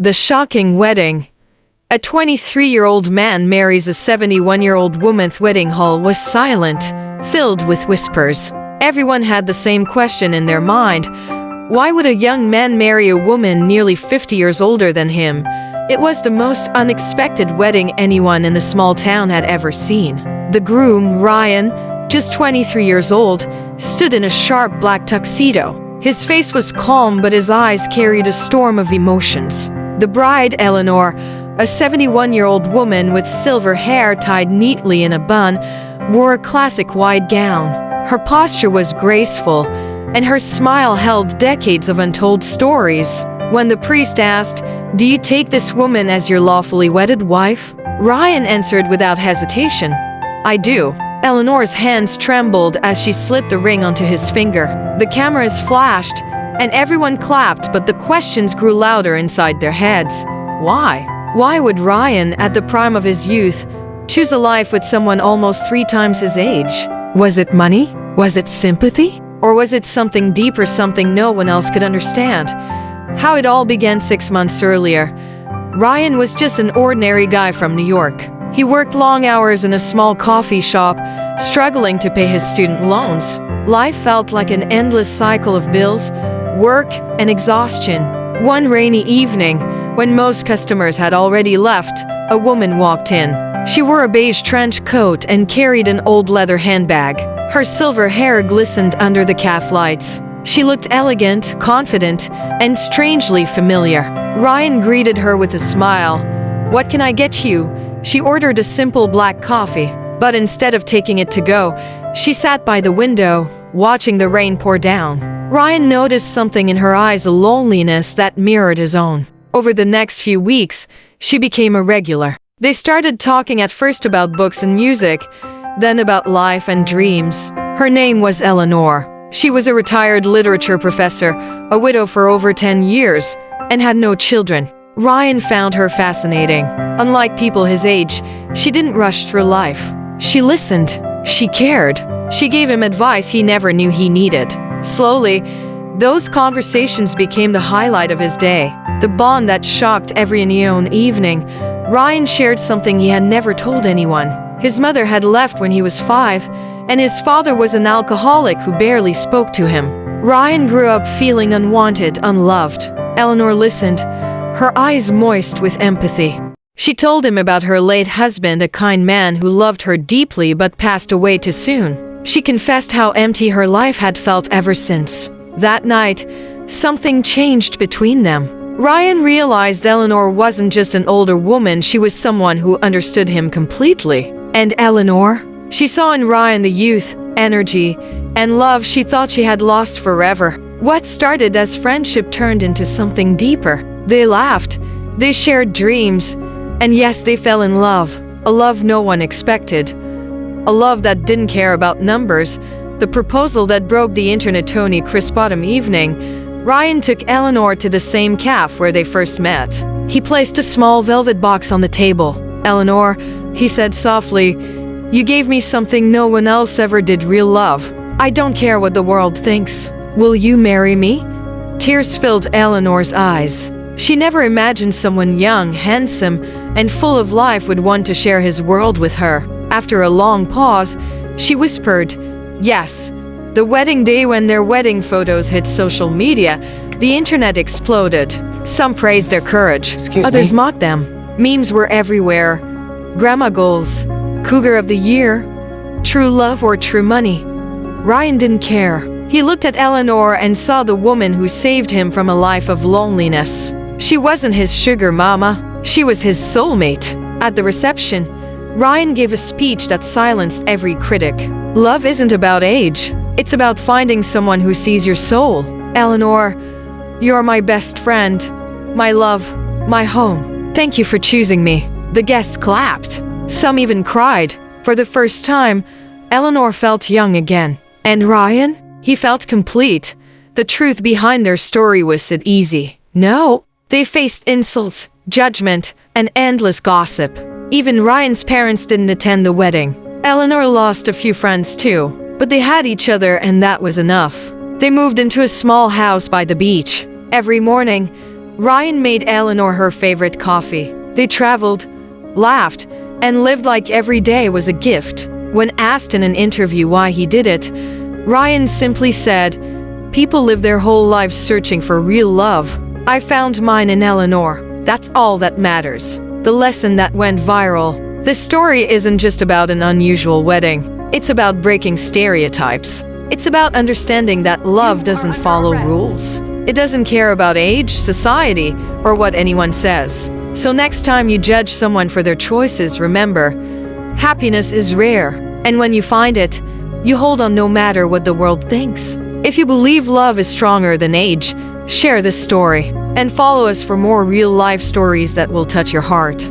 The shocking wedding. A 23-year-old man marries a 71-year-old woman. The wedding hall was silent, filled with whispers. Everyone had the same question in their mind. Why would a young man marry a woman nearly 50 years older than him? It was the most unexpected wedding anyone in the small town had ever seen. The groom, Ryan, just 23 years old, stood in a sharp black tuxedo. His face was calm, but his eyes carried a storm of emotions. The bride, Eleanor, a 71-year-old woman with silver hair tied neatly in a bun, wore a classic white gown. Her posture was graceful, and her smile held decades of untold stories. When the priest asked, "Do you take this woman as your lawfully wedded wife?" Ryan answered without hesitation, "I do." Eleanor's hands trembled as she slipped the ring onto his finger. The cameras flashed, and everyone clapped, but the questions grew louder inside their heads. Why? Why would Ryan, at the prime of his youth, choose a life with someone almost 3 times his age? Was it money? Was it sympathy? Or was it something deeper, something no one else could understand? How it all began 6 months earlier. Ryan was just an ordinary guy from New York. He worked long hours in a small coffee shop, struggling to pay his student loans. Life felt like an endless cycle of bills, work, and exhaustion. One rainy evening, when most customers had already left, a woman walked in. She wore a beige trench coat and carried an old leather handbag. Her silver hair glistened under the calf lights. She looked elegant, confident, and strangely familiar. Ryan greeted her with a smile. "What can I get you?" She ordered a simple black coffee, but instead of taking it to go, she sat by the window, watching the rain pour down. Ryan noticed something in her eyes, a loneliness that mirrored his own. Over the next few weeks, she became a regular. They started talking at first about books and music, then about life and dreams. Her name was Eleanor. She was a retired literature professor, a widow for over 10 years, and had no children. Ryan found her fascinating. Unlike people his age, she didn't rush through life. She listened. She cared. She gave him advice he never knew he needed. Slowly, those conversations became the highlight of his day, the bond that shocked every neon evening. Ryan shared something he had never told anyone. His mother had left when he was 5, and his father was an alcoholic who barely spoke to him. Ryan grew up feeling unwanted, unloved. Eleanor listened, her eyes moist with empathy. She told him about her late husband, a kind man who loved her deeply but passed away too soon. She confessed how empty her life had felt ever since. That night, something changed between them. Ryan realized Eleanor wasn't just an older woman, she was someone who understood him completely. And Eleanor? She saw in Ryan the youth, energy, and love she thought she had lost forever. What started as friendship turned into something deeper. They laughed, they shared dreams, and yes, they fell in love. A love no one expected. A love that didn't care about numbers. The proposal that broke the internet. Tony crisp autumn evening, Ryan took Eleanor to the same cafe where they first met. He placed a small velvet box on the table. "Eleanor," he said softly, "you gave me something no one else ever did, real love. I don't care what the world thinks. Will you marry me?" Tears filled Eleanor's eyes. She never imagined someone young, handsome, and full of life would want to share his world with her. After a long pause, she whispered, "Yes." The wedding day, when their wedding photos hit social media, the internet exploded. Some praised their courage, others mocked them. Memes were everywhere. Grandma goals, cougar of the year, true love or true money. Ryan didn't care. He looked at Eleanor and saw the woman who saved him from a life of loneliness. She wasn't his sugar mama, she was his soulmate. At the reception, Ryan gave a speech that silenced every critic. Love isn't about age. It's about finding someone who sees your soul. Eleanor, you're my best friend, my love, my home. Thank you for choosing me. The guests clapped. Some even cried. For the first time, Eleanor felt young again. And Ryan? He felt complete. The truth behind their story wasn't easy. No, they faced insults, judgment, and endless gossip. Even Ryan's parents didn't attend the wedding. Eleanor lost a few friends too, but they had each other and that was enough. They moved into a small house by the beach. Every morning, Ryan made Eleanor her favorite coffee. They traveled, laughed, and lived like every day was a gift. When asked in an interview why he did it, Ryan simply said, "People live their whole lives searching for real love. I found mine in Eleanor. That's all that matters." The lesson that went viral. This story isn't just about an unusual wedding. It's about breaking stereotypes. It's about understanding that love doesn't follow rules. It doesn't care about age, society, or what anyone says. So next time you judge someone for their choices, remember, happiness is rare. And when you find it, you hold on no matter what the world thinks. If you believe love is stronger than age, share this story and follow us for more real-life stories that will touch your heart.